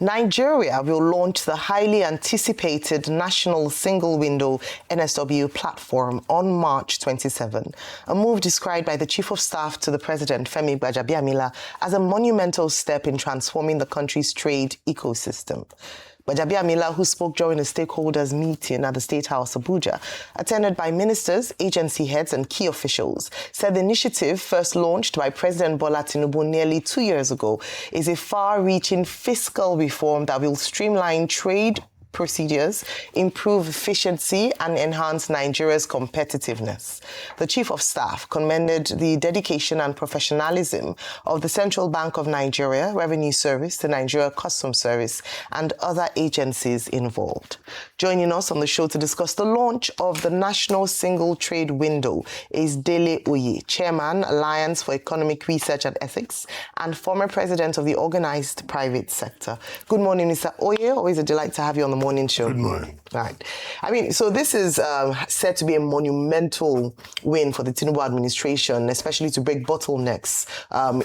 Nigeria will launch the highly anticipated National Single Window NSW platform on March 27, a move described by the Chief of Staff to the President, Femi Gbajabiamila, as a monumental step in transforming the country's trade ecosystem. Gbajabiamila, who spoke during a stakeholders meeting at the State House, Abuja, attended by ministers, agency heads and key officials, said the initiative, first launched by President Bola Tinubu nearly 2 years ago, is a far-reaching fiscal reform that will streamline trade procedures, improve efficiency and enhance Nigeria's competitiveness. The Chief of Staff commended the dedication and professionalism of the Central Bank of Nigeria, Revenue Service, the Nigeria Customs Service, and other agencies involved. Joining us on the show to discuss the launch of the National Single Trade Window is Dele, Chairman, Alliance for Economic Research and Ethics, and former President of the Organized Private Sector. Good morning, Mr. Oye. Always a delight to have you on the morning show. Good morning. Right. I mean, so this is said to be a monumental win for the Tinubu administration, especially to break bottlenecks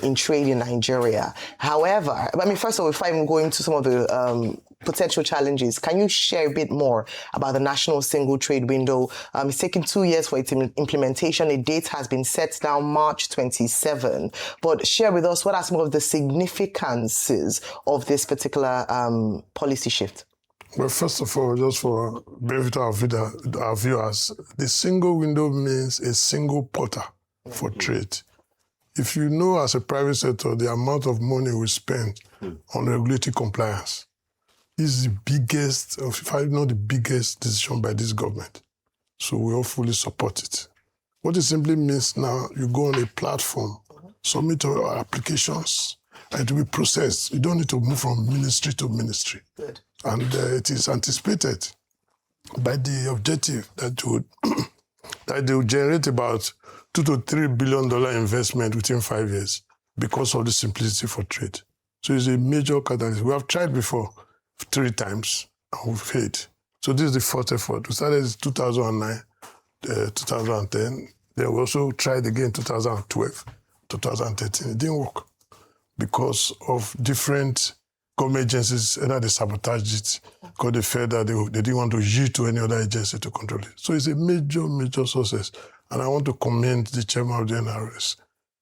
in trade in Nigeria. However, I mean, first of all, if I'm going to some of the potential challenges, can you share a bit more about the National Single Trade Window? It's taken 2 years for its implementation. A date has been set now, March 27. But share with us, what are some of the significances of this particular policy shift? Well, first of all, just for benefit of our viewers, the single window means a single portal for trade. If you know as a private sector the amount of money we spend on regulatory compliance, is the biggest, if not the biggest decision by this government. So we all fully support it. What it simply means now, you go on a platform, submit your applications, and it will be processed. You don't need to move from ministry to ministry. Good. And it is anticipated by the objective that they will generate about $2 to $3 billion investment within 5 years because of the simplicity for trade. So it's a major catalyst. We have tried before 3 times and we've failed. So this is the fourth effort. We started in 2009, 2010. Then we also tried again in 2012, 2013. It didn't work because of different government agencies. Either they sabotaged it because they felt that they didn't want to yield to any other agency to control it. So it's a major, major success. And I want to commend the chairman of the NRS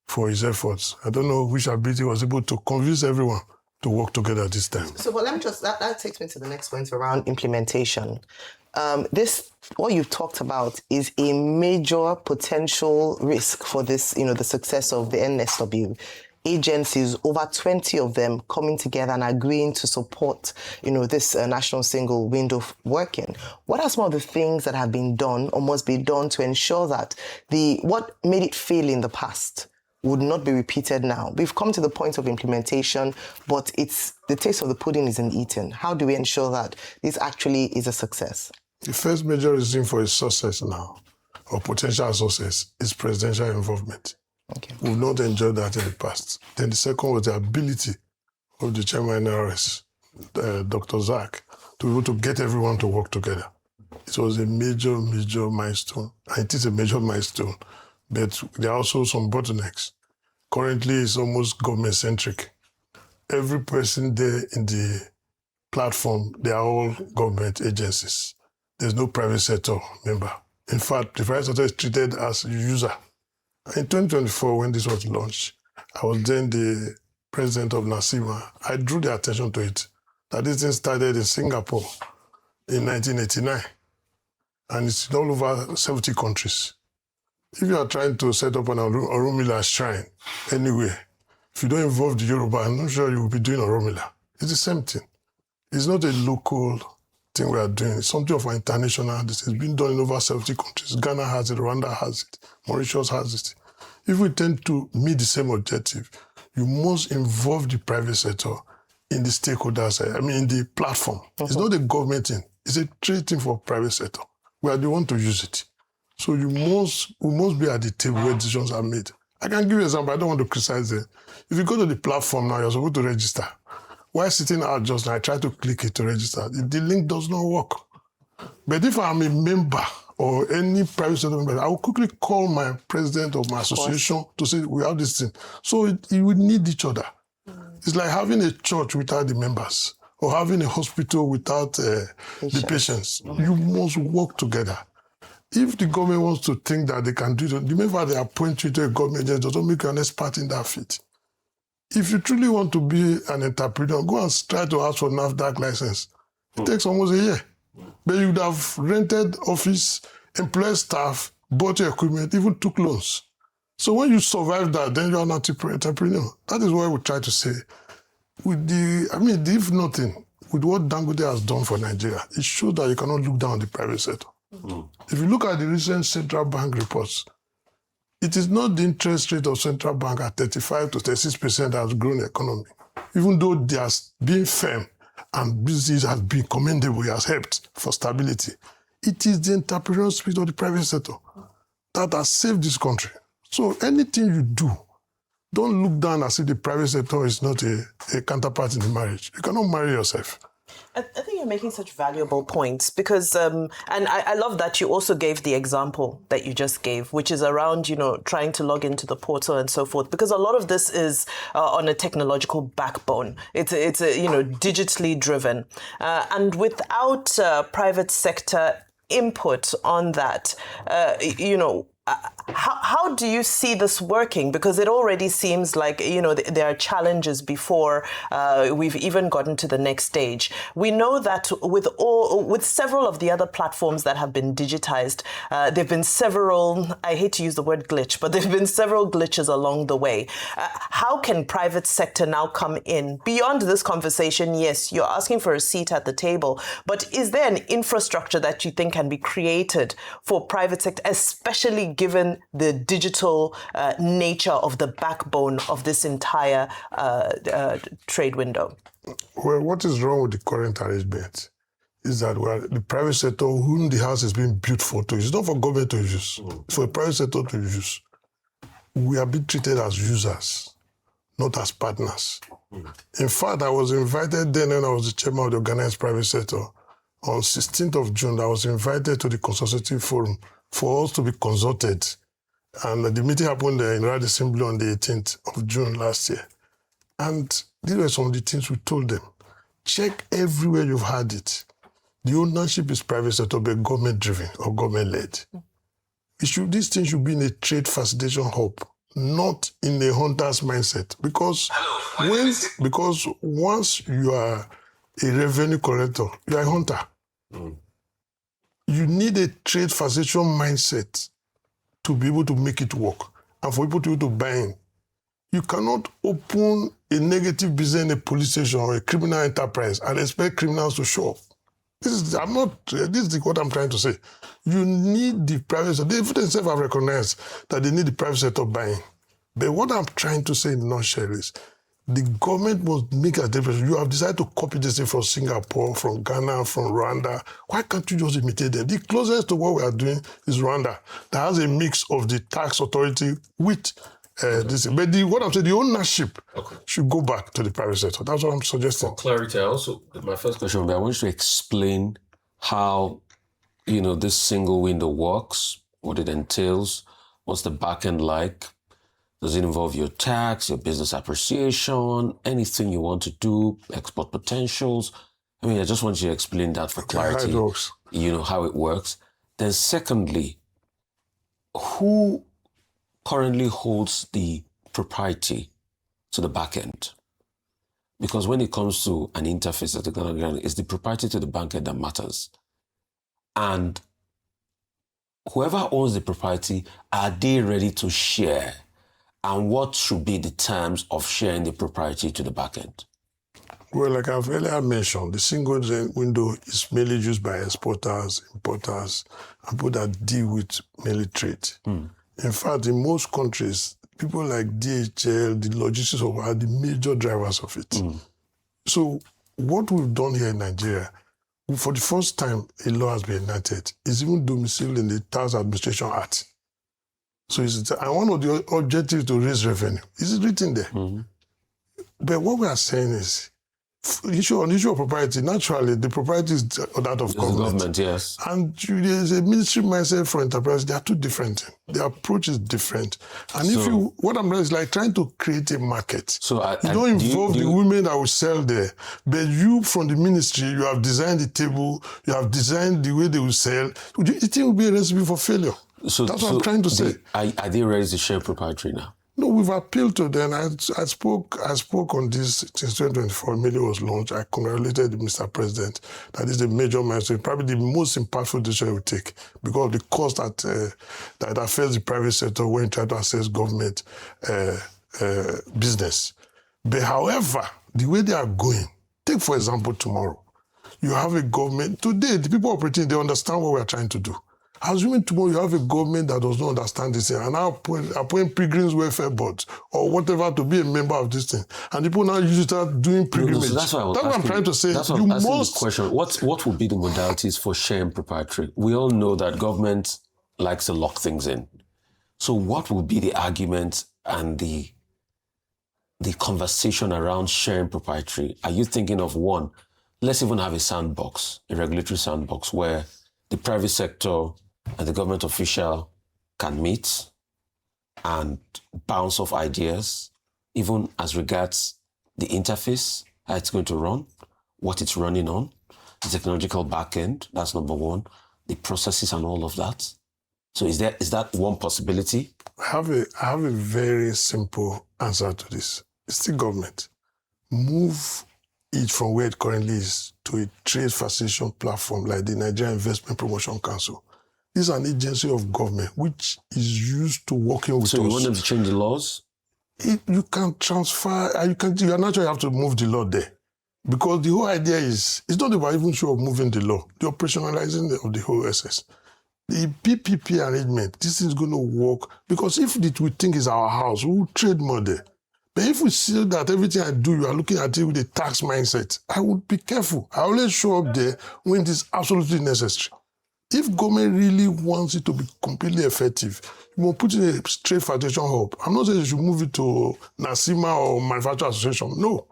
for his efforts. I don't know which ability he was able to convince everyone to work together this time. So, but let me just, that takes me to the next point around implementation. What you've talked about is a major potential risk for this, the success of the NSW. Agencies, over 20 of them coming together and agreeing to support, this national single window working. What are some of the things that have been done or must be done to ensure that what made it fail in the past would not be repeated now? We've come to the point of implementation, but the taste of the pudding isn't eaten. How do we ensure that this actually is a success? The first major reason for its success now, or potential success, is presidential involvement. Okay. We've not enjoyed that in the past. Then the second was the ability of the chairman NRS, Dr. Zach, to be able to get everyone to work together. It was a major, major milestone. And it is a major milestone. But there are also some bottlenecks. Currently, it's almost government-centric. Every person there in the platform, they are all government agencies. There's no private sector member. In fact, the private sector is treated as a user. In 2024, when this was launched, I was then the president of NASIMA. I drew the attention to it, that this thing started in Singapore in 1989, and it's all over 70 countries. If you are trying to set up an Oromila shrine anywhere, if you don't involve the Yoruba, I'm not sure you will be doing Oromila. It's the same thing. It's not a local thing we are doing. It's something of an international. This has been done in over 70 countries. Ghana has it, Rwanda has it, Mauritius has it. If we tend to meet the same objective, you must involve the private sector in the stakeholders, in the platform. It's not a government thing. It's a trade thing for private sector. We are the one to use it. So we must be at the table where decisions are made. I can give you an example. I don't want to criticize it. If you go to the platform now, you're supposed to register. While sitting out just now, I try to click it to register. The link does not work. But if I'm a member or any private sector member, I will quickly call my president of my association to say, we have this thing. So you would need each other. It's like having a church without the members. or having a hospital without the patients. You must work together. If the government wants to think that they can do it, the matter they appoint you to a government agency doesn't make you an expert in that field. If you truly want to be an entrepreneur, go and try to ask for NAFDAC license. It takes almost a year. But you would have rented office, employed staff, bought your equipment, even took loans. So when you survive that, then you're an entrepreneur. That is what we try to say. With if nothing, with what Dangote has done for Nigeria, it shows that you cannot look down on the private sector. If you look at the recent central bank reports, it is not the interest rate of central bank at 35 to 36% that has grown the economy. Even though they are being firm and business has been commendable, it has helped for stability. It is the entrepreneurial spirit of the private sector that has saved this country. So anything you do, don't look down as if the private sector is not a counterpart in the marriage. You cannot marry yourself. I think you're making such valuable points because, and I love that you also gave the example that you just gave, which is around, trying to log into the portal and so forth, because a lot of this is on a technological backbone. It's digitally driven. And without private sector input on that, how do you see this working? Because it already seems like, there are challenges before we've even gotten to the next stage. We know that with several of the other platforms that have been digitized, there have been several, I hate to use the word glitch, but there have been several glitches along the way. How can private sector now come in? Beyond this conversation, yes, you're asking for a seat at the table, but is there an infrastructure that you think can be created for private sector, especially given the digital nature of the backbone of this entire trade window? Well, what is wrong with the current arrangement is that the private sector, whom the house is being built for to use, it's not for government to use, it's for the private sector to use. We are being treated as users, not as partners. In fact, I was invited then when I was the chairman of the organized private sector. On 16th of June, I was invited to the consultative forum for us to be consulted. And the meeting happened in Rad Assembly on the 18th of June last year. And these were some of the things we told them. Check everywhere you've had it. The ownership is private sector, but government-driven or government-led. This thing should be in a trade facilitation hub, not in a hunter's mindset. Because once you are a revenue collector, you are a hunter. You need a trade facilitation mindset to be able to make it work and for people to be able to buy in. You cannot open a negative business in a police station or a criminal enterprise and expect criminals to show up. This is what I'm trying to say. You need the private sector. They themselves have recognized that they need the private sector buying. But what I'm trying to say in a nutshell is the government must make a difference. You have decided to copy this thing from Singapore, from Ghana, from Rwanda. Why can't you just imitate them? The closest to what we are doing is Rwanda. That has a mix of the tax authority with this. But what I'm saying, the ownership should go back to the private sector. That's what I'm suggesting. For clarity, my first question will be, I want you to explain how, this single window works, what it entails, what's the back end like. Does it involve your tax, your business appreciation, anything you want to do, export potentials? I just want you to explain that for clarity. How it works. How it works. Then secondly, who currently holds the propriety to the back end? Because when it comes to an interface at the ground, it's the propriety to the back end that matters. And whoever owns the propriety, are they ready to share? And what should be the terms of sharing the propriety to the back end? Well, like I've earlier mentioned, the single window is mainly used by exporters, importers, and people that deal with mainly trade. In fact, in most countries, people like DHL, the logistics are the major drivers of it. So what we've done here in Nigeria, for the first time, a law has been enacted. It's even domiciled in the Tax Administration Act. So one of the objectives to raise revenue is written there. But what we are saying is, On the issue of propriety, naturally, the propriety is that of government. Yes. And there's a ministry mindset for enterprise. They are two different things. The approach is different. And what I'm doing is like trying to create a market. So you don't involve the women that will sell there, but you from the ministry, you have designed the table, you have designed the way they will sell. It will be a recipe for failure. So that's what I'm trying to say. Are they ready to share proprietary now? No, we've appealed to them. I spoke on this since 2024. Media was launched. I congratulated Mr. President. That is a major milestone, probably the most impactful decision we take because of the cost that affects the private sector when you try to access government business. But however, the way they are going, take for example tomorrow, you have a government. Today, the people operating, they understand what we are trying to do. Assuming tomorrow you have a government that does not understand this thing and now appoint pilgrims welfare boards or whatever to be a member of this thing, and people now usually start doing pilgrimage. So that's what I'm trying to say. That's what the question. What would be the modalities for sharing proprietary? We all know that government likes to lock things in. So what would be the argument and the conversation around sharing proprietary? Are you thinking of one? Let's even have a sandbox, a regulatory sandbox where the private sector and the government official can meet and bounce off ideas, even as regards the interface, how it's going to run, what it's running on, the technological backend, that's number one, the processes and all of that. So is that one possibility? I have a very simple answer to this. It's the government. Move it from where it currently is to a trade facilitation platform like the Nigerian Investment Promotion Council. This is an agency of government which is used to working with us. So you want them to change the laws? You can transfer, you naturally have to move the law there. Because the whole idea is, it's not about even sure of moving the law, the operationalizing of the whole SS. The PPP arrangement, this is going to work. Because if we think is our house, we will trade more there. But if we see that everything I do, you are looking at it with a tax mindset, I would be careful. I always show up there when it is absolutely necessary. If government really wants it to be completely effective, you will put in a trade facilitation hub. I'm not saying you should move it to NASIMA or Manufacturer Association. No.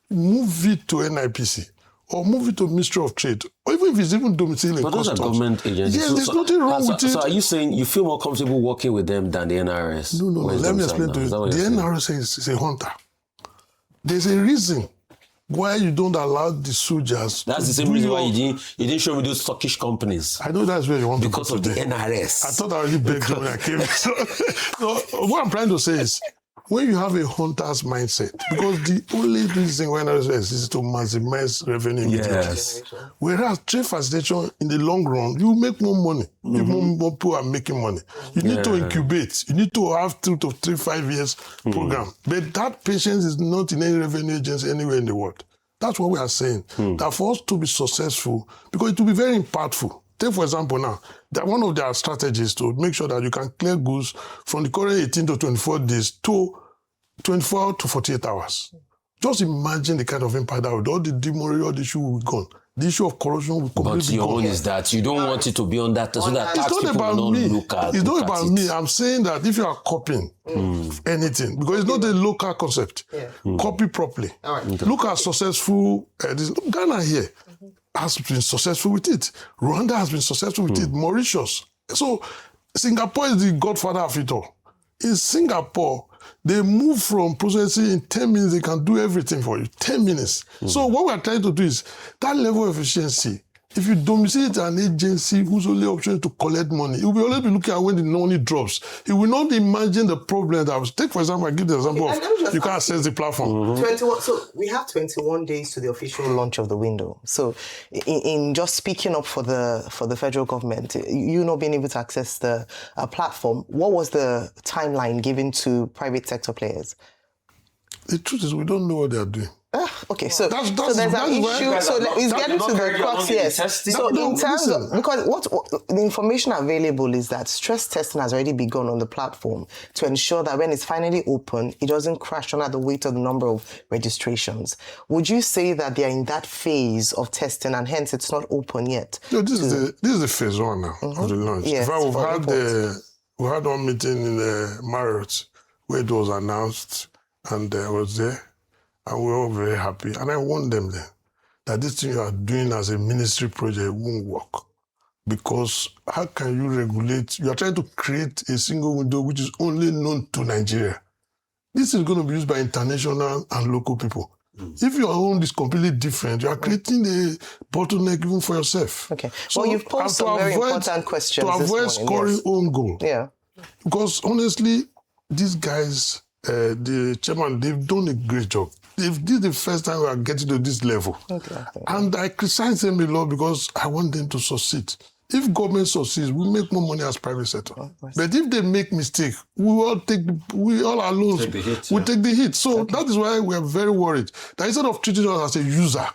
Move it to NIPC or move it to Ministry of Trade. Or even if it's even domiciled in customs. But those are government agencies. Yes, there's nothing wrong with it. So are you saying you feel more comfortable working with them than the NRS? No. Let me explain to you. The NRS is a hunter. There's a reason why you don't allow the soldiers. That's the same reason why you didn't show me those Turkish companies. I know that's where you want to go. Because of the NRS. I thought I already begged you when I came. So what I'm trying to say is, when you have a hunter's mindset, because the only reason why NRS is to maximize revenue. Yes. Whereas trade facilitation, in the long run, you make more money. More people are making money. You need to incubate. You need to have 2 to 3, 5 years program. But that patience is not in any revenue agency anywhere in the world. That's what we are saying. That for us to be successful, because it will be very impactful. Take, for example, now, that one of their strategies to make sure that you can clear goods from the current 18 to 24 days to 24 to 48 hours. Just imagine the kind of impact that would, all the demoralization, all the issue will be gone. The issue of corruption will completely But your gone. own is that you don't want it to be on that, so that tax people will not look at it. It's not about me. I'm saying that if you are copying anything, because it's not a local concept, copy properly. Look at successful, Ghana here has been successful with it. Rwanda has been successful with it. Mauritius. So Singapore is the godfather of it all. In Singapore, they move from processing in 10 minutes, they can do everything for you. 10 minutes. So what we're trying to do is that level of efficiency. If you domicile an agency whose only option is to collect money, he will always be looking at when the money drops. He will not imagine the problem that was. Take, for example, I give the example of you can't access the platform. 21. So we have 21 days to the official launch of the window. So in just speaking up for the federal government, you not being able to access the platform, what was the timeline given to private sector players? The truth is we don't know what they are doing. Okay, so there's an issue. So it's getting to the crux, yes. So in terms of, because what the information available is that stress testing has already begun on the platform to ensure that when it's finally open, it doesn't crash under the weight of the number of registrations. Would you say that they're in that phase of testing and hence it's not open yet? No, this is the phase 1 now of the launch. Yes, in fact, we had one meeting in Marriott where it was announced and I was there. and we're all very happy. And I warned them then that this thing you are doing as a ministry project won't work. Because how can you regulate? You are trying to create a single window which is only known to Nigeria. This is going to be used by international and local people. If your own is completely different, you are creating a bottleneck even for yourself. Okay. So, well, you've posed some very important questions to avoid scoring own goal. Yeah. Because honestly, these guys, the chairman, they've done a great job. This is the first time we are getting to this level. Okay. And I criticize them a lot because I want them to succeed. If government succeeds, we make more money as private sector. But if they make mistake, we all alone take the hit. So that is why we are very worried that instead of treating us as a user,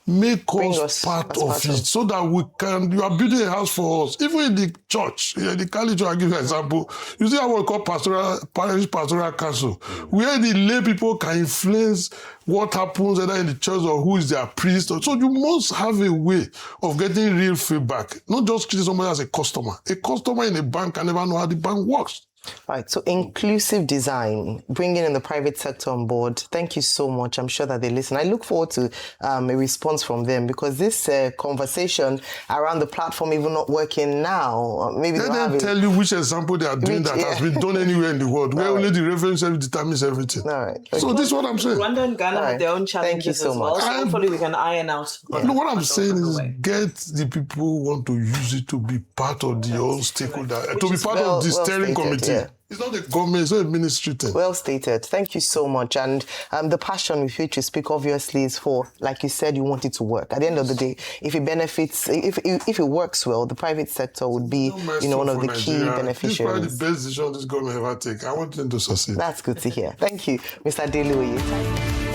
make us part of it so that we can, you are building a house for us. Even in the church, in the college, I'll give you an example. You see how we call parish pastoral council, where the lay people can influence what happens either in the church or who is their priest. So you must have a way of getting real feedback, not just treating somebody as a customer. A customer in a bank can never know how the bank works. Right, so inclusive design, bringing in the private sector on board. Thank you so much. I'm sure that they listen. I look forward to a response from them because this conversation around the platform even not working now. Maybe let them tell you which example they are doing that has been done anywhere in the world, where only the revenue service determines everything. All right. Okay. So this is what I'm saying. Rwanda and Ghana have their own challenges as well. So hopefully we can iron out. No, what I'm saying is get the people who want to use it to be part of the whole stakeholder, to be part of the steering committee. Yeah. It's not the government, it's not a ministry thing. Well stated. Thank you so much. And the passion with which you speak obviously is for, like you said, you want it to work. At the end of the day, if it benefits, if it works well, the private sector would be, one of the key beneficiaries. This is probably the best decision this government ever take. I want them to succeed. That's good to hear. Thank you, Mr. Dele.